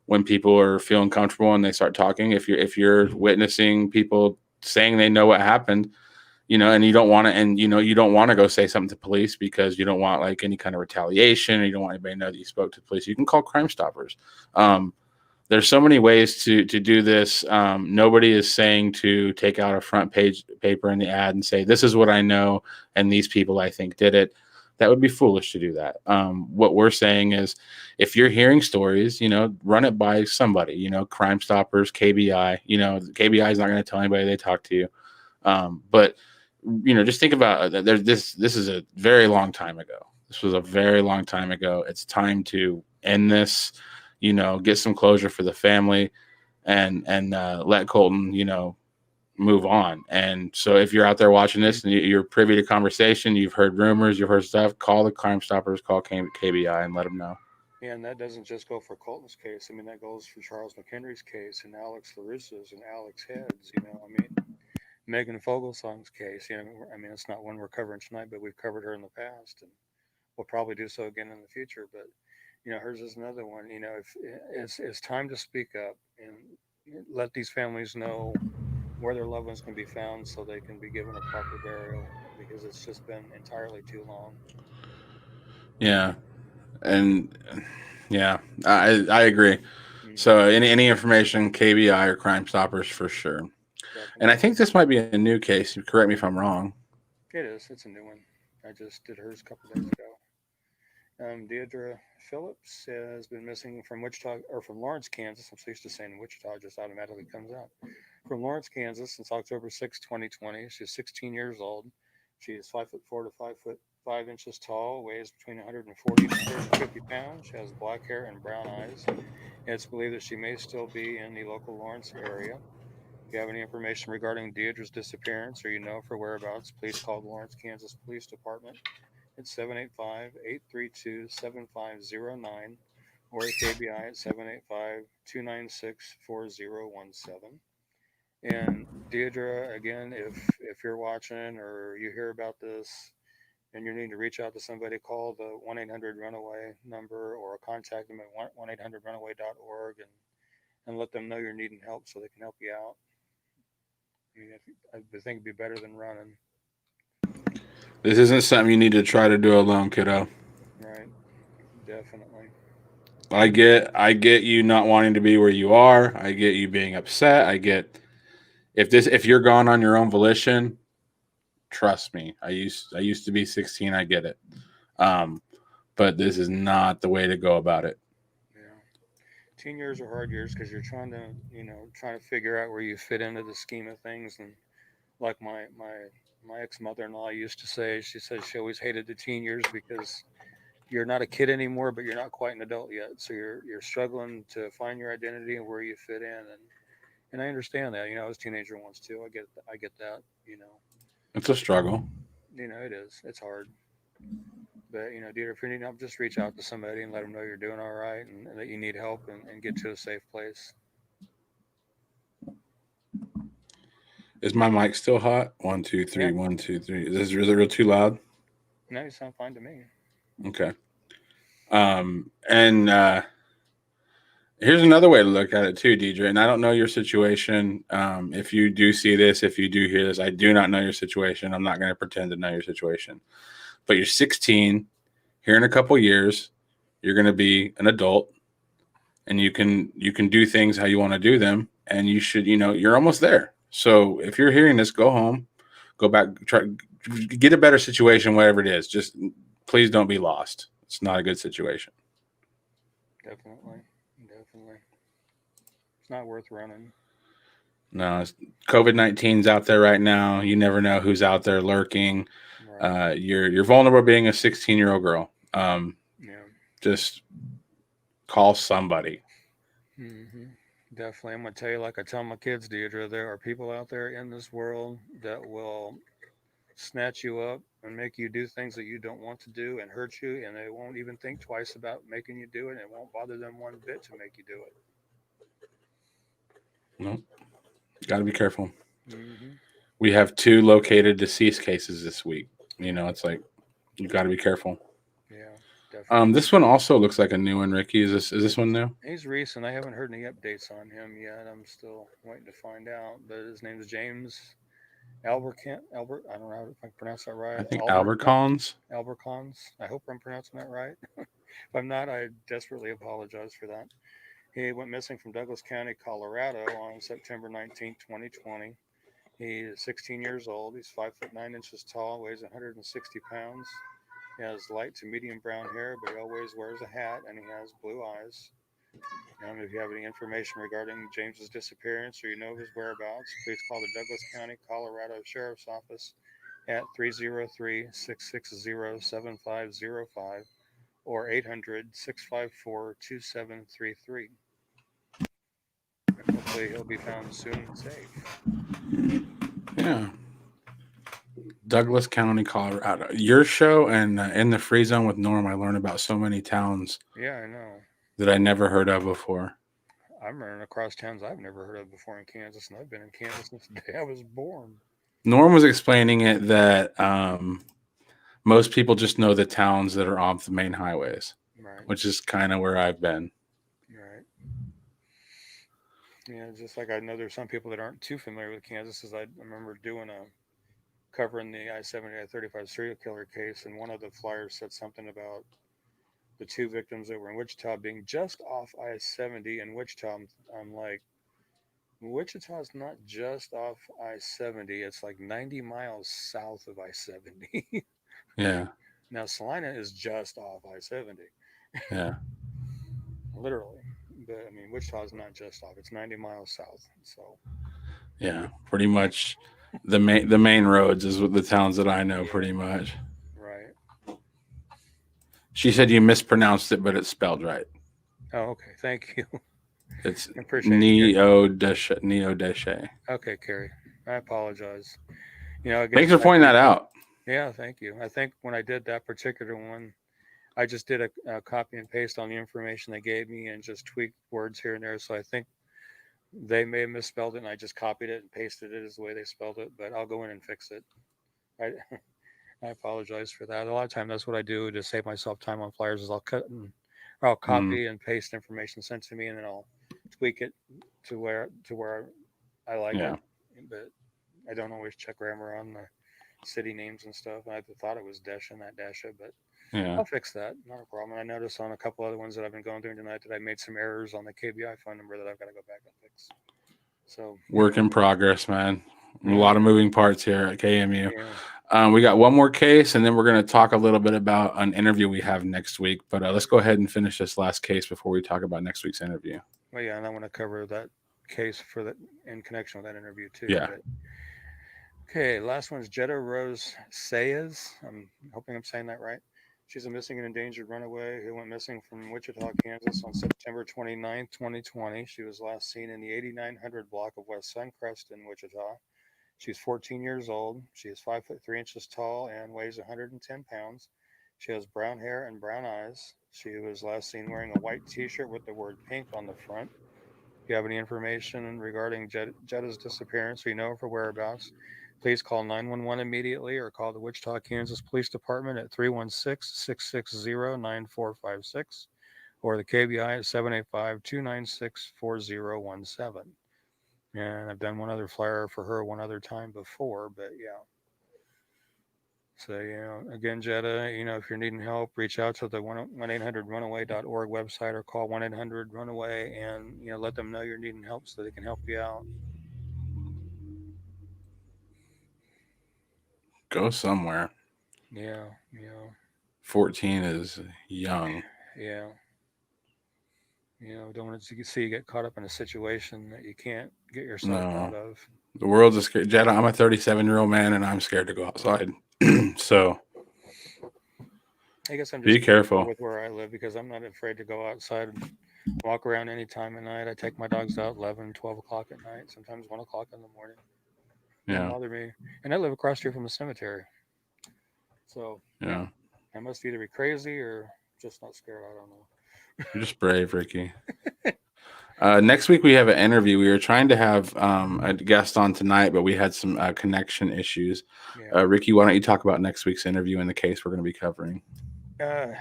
when people are feeling comfortable and they start talking, if you're witnessing people saying they know what happened, and you don't want to, and you don't want to go say something to police because you don't want like any kind of retaliation, or you don't want anybody to know that you spoke to the police, you can call Crime Stoppers. There's so many ways to do this. Nobody is saying to take out a front page paper in the ad and say, this is what I know, and these people I think did it. That would be foolish to do that. What we're saying is, if you're hearing stories, run it by somebody, Crime Stoppers, KBI. KBI is not going to tell anybody they talk to you. But just think about this is a very long time ago. This was a very long time ago. It's time to end this, get some closure for the family, and let Colton, move on. And so if you're out there watching this and you're privy to conversation, you've heard rumors, you've heard stuff, call the Crime Stoppers, call KBI and let them know. Yeah, and that doesn't just go for Colton's case. I mean, that goes for Charles McHenry's case and Alex LaRusso's and Alex Head's. I mean, Megan Fogelsong's case. I mean, it's not one we're covering tonight, but we've covered her in the past, and we'll probably do so again in the future. But hers is another one. If it's time to speak up and let these families know where their loved ones can be found so they can be given a proper burial, because it's just been entirely too long. Yeah. And yeah, I agree. Mm-hmm. So any information, KBI or Crime Stoppers for sure. Definitely. And I think this might be a new case. Correct me if I'm wrong. It is. It's a new one. I just did hers a couple days ago. Deidre Phillips has been missing from Wichita, or from Lawrence, Kansas. I'm so used to saying Wichita, it just automatically comes out. From Lawrence, Kansas, since October 6, 2020. She's 16 years old. She is 5'4" to 5'5" tall, weighs between 140 to 150 pounds. She has black hair and brown eyes. It's believed that she may still be in the local Lawrence area. If you have any information regarding Deidre's disappearance, or you know of her whereabouts, please call the Lawrence, Kansas Police Department. It's 785-832-7509 or KBI at 785-296-4017. And Deidre, again, if you're watching or you hear about this and you need to reach out to somebody, call the 1-800-RUNAWAY number or contact them at 1-800-RUNAWAY.org and let them know you're needing help so they can help you out. I think it'd be better than running. This isn't something you need to try to do alone, kiddo. Right. Definitely. I get you not wanting to be where you are. I get you being upset. I get if you're gone on your own volition, trust me. I used to be 16. I get it. But this is not the way to go about it. Yeah. Teen years are hard years because you're trying to figure out where you fit into the scheme of things. And like my ex-mother-in-law used to say, she said she always hated the teen years because you're not a kid anymore, but you're not quite an adult yet. So you're struggling to find your identity and where you fit in. And I understand that. I was a teenager once too. I get that. It's a struggle. It is. It's hard. But Deidre, if you need help, just reach out to somebody and let them know you're doing all right and that you need help and get to a safe place. Is my mic still hot? 1, 2, 3. Yeah. 1, 2, 3. Is it real too loud? No, you sound fine to me. Okay. And here's another way to look at it too, Deidre. And I don't know your situation. If you do see this, if you do hear this, I do not know your situation. I'm not going to pretend to know your situation. But you're 16. Here in a couple years, you're going to be an adult, and you can do things how you want to do them. And you should, you're almost there. So if you're hearing this, go home, go back, try get a better situation, whatever it is. Just please don't be lost. It's not a good situation. Definitely. It's not worth running. No, COVID-19's out there right now. You never know who's out there lurking. Right. You're vulnerable being a 16-year-old girl. Just call somebody. Mm-hmm. Definitely. I'm going to tell you, like I tell my kids, Deidre, there are people out there in this world that will snatch you up and make you do things that you don't want to do and hurt you, and they won't even think twice about making you do it, and it won't bother them one bit to make you do it. No, got to be careful. Mm-hmm. We have 2 located deceased cases this week. It's like you got to be careful. Yeah, definitely. This one also looks like a new one, Ricky. Is this one new? He's recent. I haven't heard any updates on him yet. I'm still waiting to find out. But his name is James Albert. I don't know if I pronounced that right. I think Albert Collins. I hope I'm pronouncing that right. If I'm not, I desperately apologize for that. He went missing from Douglas County, Colorado on September 19, 2020. He is 16 years old. He's 5'9" tall, weighs 160 pounds. He has light to medium brown hair, but he always wears a hat, and he has blue eyes. If you have any information regarding James's disappearance or you know his whereabouts, please call the Douglas County, Colorado Sheriff's Office at 303-660-7505 or 800-654-2733. Hopefully he'll be found soon and safe. Yeah. Douglas County, Colorado. Your show and In the Free Zone with Norm, I learned about so many towns. Yeah, I know. That I never heard of before. I'm running across towns I've never heard of before in Kansas, and I've been in Kansas since the day I was born. Norm was explaining it that most people just know the towns that are off the main highways, right? Which is kind of where I've been. Right. Yeah, just like I know there's some people that aren't too familiar with Kansas, as I remember covering the I-70, I-35 serial killer case, and one of the flyers said something about the 2 victims that were in Wichita being just off I-70 in Wichita. I'm like, Wichita is not just off I-70. It's like 90 miles south of I-70. Yeah. Now, Salina is just off I-70. Yeah. Literally. But, I mean, Wichita is not just off. It's 90 miles south. So. Yeah, pretty much the main roads is what the towns that I know pretty much. Right. She said you mispronounced it, but it's spelled right. Oh, okay. Thank you. It's Neo Deshe. Okay, Carrie. I apologize. Again, thanks for pointing that out. Yeah, thank you. I think when I did that particular one, I just did a copy and paste on the information they gave me and just tweaked words here and there. So I think they may have misspelled it, and I just copied it and pasted it as the way they spelled it. But I'll go in and fix it. I apologize for that. A lot of time that's what I do to save myself time on flyers is I'll copy and paste information sent to me, and then I'll tweak it to where I like it. But I don't always check grammar on the city names and stuff. I thought it was Desha, not Dasha, but I'll fix that. Not a problem. I noticed on a couple other ones that I've been going through tonight that I made some errors on the KBI phone number that I've got to go back and fix. So work in progress, man. A lot of moving parts here at KMU. Yeah. We got one more case, and then we're going to talk a little bit about an interview we have next week. But let's go ahead and finish this last case before we talk about next week's interview. Well, yeah, and I want to cover that case in connection with that interview too. Yeah. Okay, last one is Jetta Rose Sayers. I'm hoping I'm saying that right. She's a missing and endangered runaway who went missing from Wichita, Kansas on September 29, 2020. She was last seen in the 8900 block of West Suncrest in Wichita. She's 14 years old. She is 5'3" tall and weighs 110 pounds. She has brown hair and brown eyes. She was last seen wearing a white t-shirt with the word pink on the front. If you have any information regarding Jetta's disappearance or you know of her whereabouts, please call 911 immediately or call the Wichita, Kansas Police Department at 316-660-9456 or the KBI at 785-296-4017. And I've done one other flyer for her one other time before, but yeah. So, again, Jetta, if you're needing help, reach out to the 1-800-runaway.org website or call 1-800-RUNAWAY and, let them know you're needing help so they can help you out. Go somewhere. Yeah. 14 is young. Yeah. Don't want to see you get caught up in a situation that you can't get yourself out of. The world's a scary. Jetta, I'm a 37-year-old man, and I'm scared to go outside. So I guess I'm just be careful with where I live because I'm not afraid to go outside and walk around any time of night. I take my dogs out 11, 12 o'clock at night, sometimes 1 o'clock in the morning. Yeah. Don't bother me. And I live across here from a cemetery. So Yeah. I must either be crazy or just not scared. I don't know. You're just brave, Ricky. Next week we have an interview. We were trying to have a guest on tonight, but we had some connection issues. Yeah. Ricky, why don't you talk about next week's interview and the case we're going to be covering? We're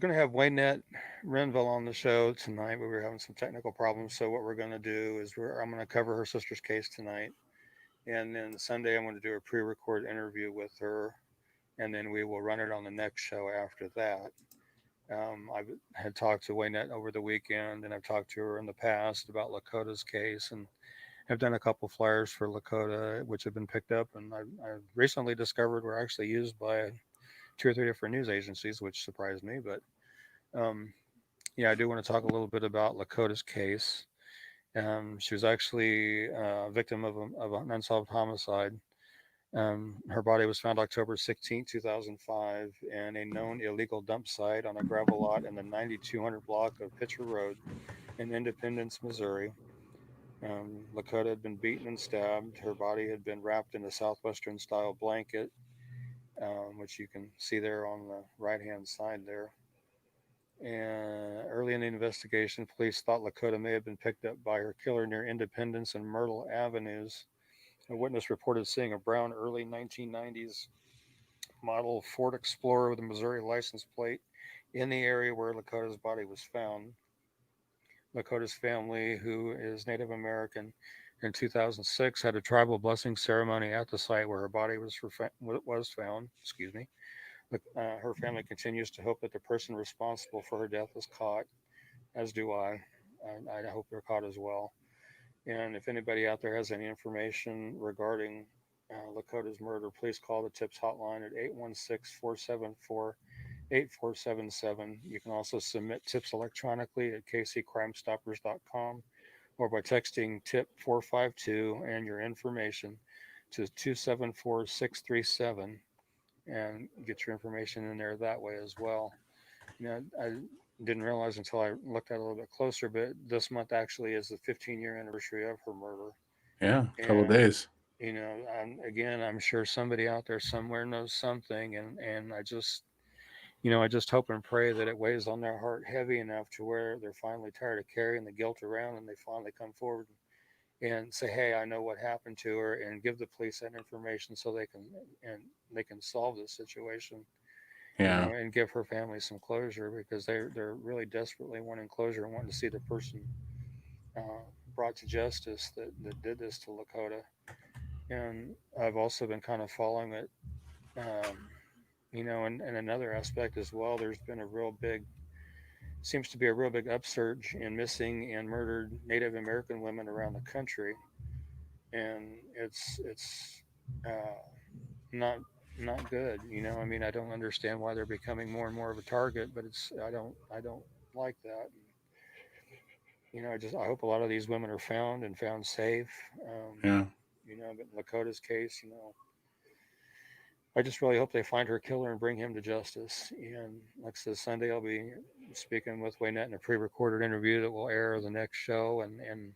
going to have Waynette Renville on the show tonight, but we're having some technical problems. So what we're going to do is I'm going to cover her sister's case tonight, and then Sunday I'm going to do a pre-recorded interview with her, and then we will run it on the next show after that. I've had talked to Waynette over the weekend, and I've talked to her in the past about Lakota's case, and I've done a couple flyers for Lakota, which have been picked up, and I've recently discovered were actually used by 2 or 3 different news agencies, which surprised me. But I do want to talk a little bit about Lakota's case. She was actually a victim of an unsolved homicide. Her body was found October 16, 2005, in a known illegal dump site on a gravel lot in the 9200 block of Pitcher Road in Independence, Missouri. Lakota had been beaten and stabbed. Her body had been wrapped in a Southwestern style blanket, which you can see there on the right-hand side there. And early in the investigation, police thought Lakota may have been picked up by her killer near Independence and Myrtle Avenues. A witness reported seeing a brown early 1990s model Ford Explorer with a Missouri license plate in the area where Lakota's body was found. Lakota's family, who is Native American, in 2006 had a tribal blessing ceremony at the site where her body was found. Her family continues to hope that the person responsible for her death is caught, as do I. I hope they're caught as well. And if anybody out there has any information regarding Lakota's murder, please call the TIPS hotline at 816-474-8477. You can also submit tips electronically at kccrimestoppers.com or by texting TIP 452 and your information to 274-637 and get your information in there that way as well. I didn't realize until I looked at it a little bit closer, but this month actually is the 15-year anniversary of her murder. Yeah, a couple of days. I'm sure somebody out there somewhere knows something, and I just hope and pray that it weighs on their heart heavy enough to where they're finally tired of carrying the guilt around, and they finally come forward and say, "Hey, I know what happened to her," and give the police that information so they can solve this situation. Yeah. And give her family some closure, because they're really desperately wanting closure and wanting to see the person brought to justice that did this to Lakota. And I've also been kind of following it, in another aspect as well. There's been seems to be a real big upsurge in missing and murdered Native American women around the country, and it's not good. I don't understand why they're becoming more and more of a target, but I don't like that. I hope a lot of these women are found safe. But in Lakota's case, I just really hope they find her killer and bring him to justice. And like I said, Sunday I'll be speaking with Waynette in a pre-recorded interview that will air the next show, and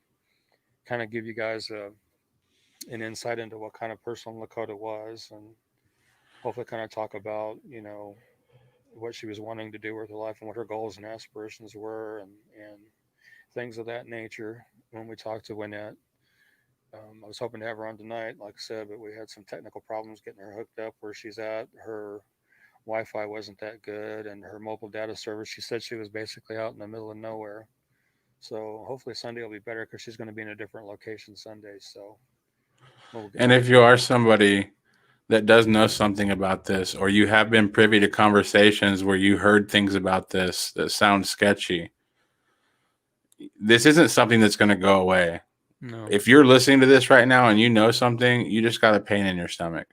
kind of give you guys an insight into what kind of person Lakota was, and hopefully kind of talk about, what she was wanting to do with her life and what her goals and aspirations were, and things of that nature when we talked to Waynette. I was hoping to have her on tonight, like I said, but we had some technical problems getting her hooked up where she's at. Her Wi-Fi wasn't that good, and her mobile data service, she said she was basically out in the middle of nowhere. So hopefully Sunday will be better, because she's going to be in a different location Sunday. So, and if you are somebody that does know something about this, or you have been privy to conversations where you heard things about this that sound sketchy, this isn't something that's going to go away. No. If you're listening to this right now and you know something, you just got a pain in your stomach.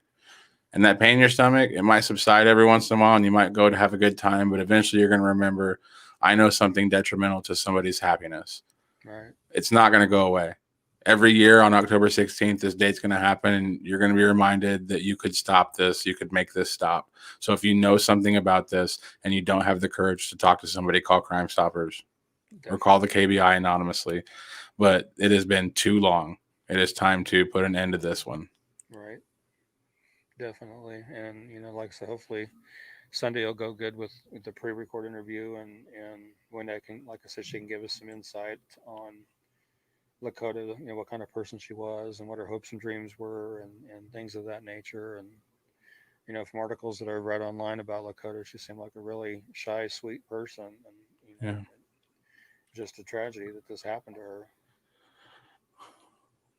And that pain in your stomach, it might subside every once in a while, and you might go to have a good time, but eventually you're going to remember, I know something detrimental to somebody's happiness. Right. It's not going to go away. Every year on October 16th, this date's going to happen, and you're going to be reminded that you could stop this. You could make this stop. So if you know something about this and you don't have the courage to talk to somebody, call Crime Stoppers. Definitely. Or call the KBI anonymously. But it has been too long. It is time to put an end to this one. Right. Definitely. And, like I said, hopefully Sunday will go good with the pre-record interview, and when I can, like I said, she can give us some insight on Lakota, what kind of person she was and what her hopes and dreams were, and things of that nature. And, from articles that I've read online about Lakota, she seemed like a really shy, sweet person. And, Yeah. just a tragedy that this happened to her.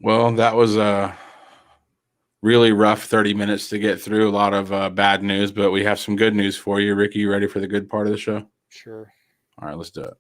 Well, that was a really rough 30 minutes to get through. A lot of bad news, but we have some good news for you. Ricky, you ready for the good part of the show? Sure. All right, let's do it.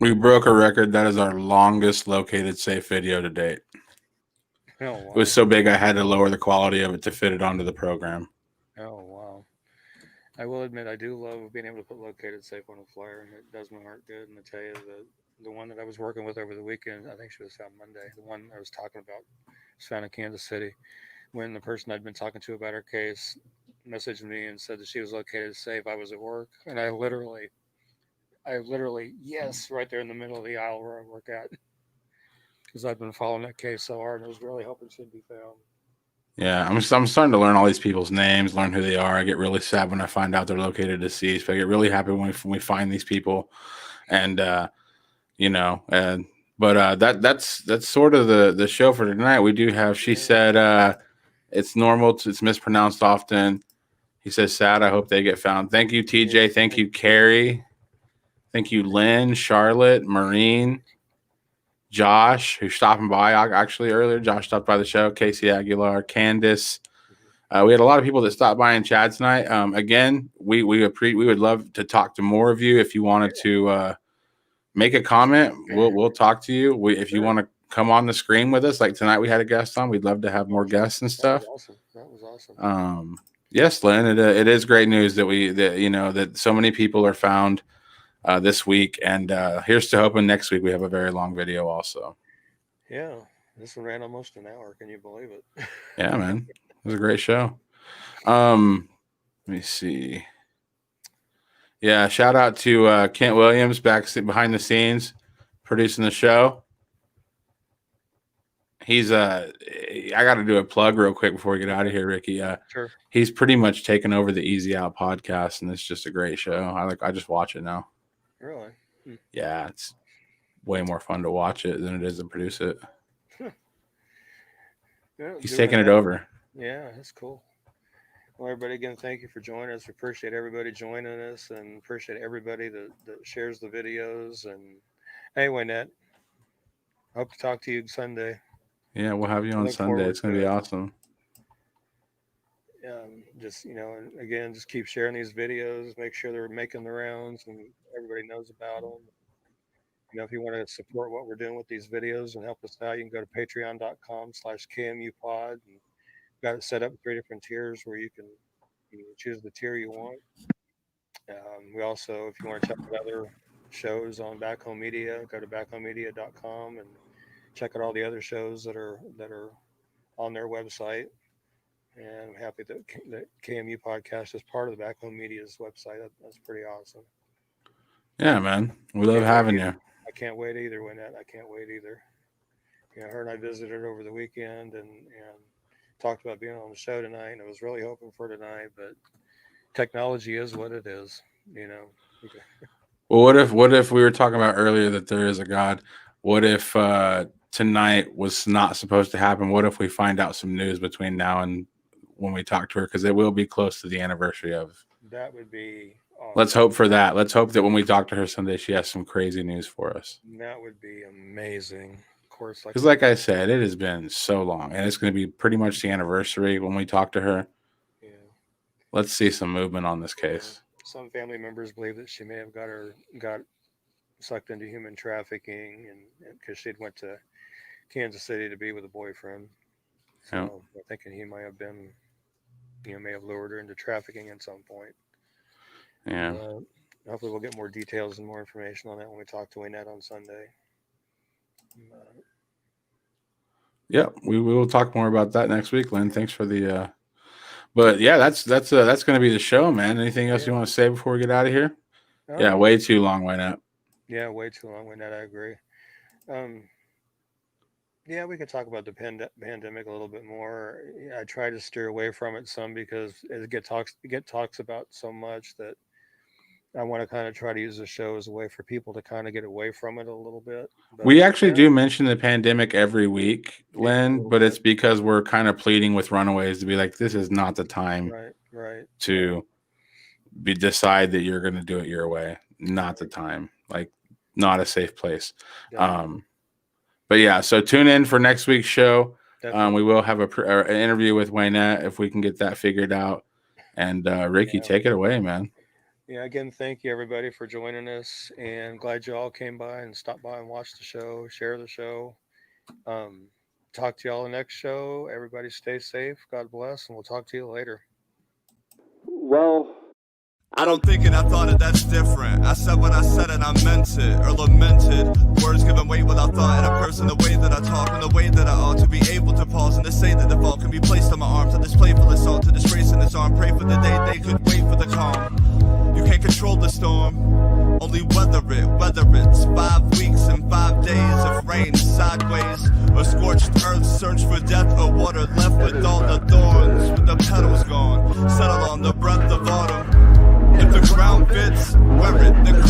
We broke a record. That is our longest located safe video to date. Oh, wow. It was so big I had to lower the quality of it to fit it onto the program. Oh, wow. I will admit I do love being able to put located safe on a flyer, and it does my heart good. And I tell you, the one that I was working with over the weekend, I think she was found Monday. The one I was talking about was found in Kansas City. When the person I'd been talking to about her case messaged me and said that she was located safe, I was at work, and I literally, yes, right there in the middle of the aisle where I work at, because I've been following that case so hard, and I was really hoping she'd be found. Yeah, I'm starting to learn all these people's names, learn who they are. I get really sad when I find out they're located deceased, but I get really happy when we find these people. And that's sort of the show for tonight. We do have, she said it's normal it's mispronounced often. He says sad, I hope they get found. Thank you, TJ. Thank you, Carrie. Thank you, Lynn, Charlotte, Maureen, Josh, who's stopping by actually earlier. Josh stopped by the show. Casey Aguilar, Candace. We had a lot of people that stopped by and chat tonight. Again, we would love to talk to more of you. If you wanted to make a comment, we'll talk to you. If you want to come on the screen with us, like tonight we had a guest on, we'd love to have more guests and stuff. That was awesome. Yes, Lynn, it is great news that so many people are found this week, and here's to hoping next week we have a very long video also. Yeah, this one ran almost an hour. Can you believe it? Yeah, man, it was a great show. Let me see. Yeah, shout out to Kent Williams behind the scenes producing the show. He's I got to do a plug real quick before we get out of here, Ricky. Sure. He's pretty much taken over the Easy Out podcast, and it's just a great show. I just watch it now. Really? Yeah, it's way more fun to watch it than it is to produce it. Yeah, he's taking it over. Yeah, that's cool. Well, everybody, again, thank you for joining us. We appreciate everybody joining us, and appreciate everybody that shares the videos. And anyway, Ned, hope to talk to you Sunday. Yeah, we'll have you on Sunday. It's going to be awesome. Just, again, just keep sharing these videos. Make sure they're making the rounds and everybody knows about them. If you want to support what we're doing with these videos and help us out, you can go to patreon.com/KMUpod. And got it set up 3 different tiers where you can choose the tier you want. We also, if you want to check out other shows on Back Home Media, go to backhomemedia.com and check out all the other shows that are on their website. And I'm happy that the KMU podcast is part of the Back Home Media's website. That's pretty awesome. Yeah, man. We love having you. I can't wait either, Wynette. I can't wait either. Her and I visited over the weekend and talked about being on the show tonight. And I was really hoping for tonight, but technology is what it is, Well, what if we were talking about earlier that there is a God? What if tonight was not supposed to happen? What if we find out some news between now and when we talk to her? Because it will be close to the anniversary of. That would be awesome. Let's hope for that. Let's hope that when we talk to her Sunday, she has some crazy news for us. That would be amazing. Of course. Because like I said, it has been so long. And it's going to be pretty much the anniversary when we talk to her. Yeah. Let's see some movement on this case. Some family members believe that she may have got sucked into human trafficking, and because she'd went to Kansas City to be with a boyfriend. So I'm thinking he might have been, may have lured her into trafficking at some point. Yeah. Hopefully we'll get more details and more information on that when we talk to Wynette on Sunday. Yeah, we will talk more about that next week, Lynn. Thanks for the. But yeah, that's going to be the show, man. Anything else you want to say before we get out of here? Yeah, way too long, Wynette. Yeah, way too long, Wynette. I agree. Yeah, we could talk about the pandemic a little bit more. I try to steer away from it some because it get talks about so much that I want to kind of try to use the show as a way for people to kind of get away from it a little bit. But we actually do mention the pandemic every week, Lynn, but it's because we're kind of pleading with runaways to be like, this is not the time to decide that you're going to do it your way. Not the time. Like, not a safe place. But yeah, so tune in for next week's show. We will have an interview with Wynette if we can get that figured out. And Ricky, take it away, man. Yeah, again, thank you everybody for joining us, and glad you all came by and stopped by and watched the show, share the show. Talk to you all the next show. Everybody stay safe. God bless, and we'll talk to you later. Well, I don't think and I thought it, that's different. I said what I said and I meant it, or lamented. Words given weight without thought in a person, the way that I talk and the way that I ought to be able to pause and to say that the fault can be placed on my arms. I display full assault to disgrace in this arm. Pray for the day they could wait for the calm. You can't control the storm, only weather it, whether it's 5 weeks and 5 days of rain sideways, or scorched earth, search for death, or water left with all the thorns, with the petals gone, settle on the breath of autumn. If the ground fits, wear it, the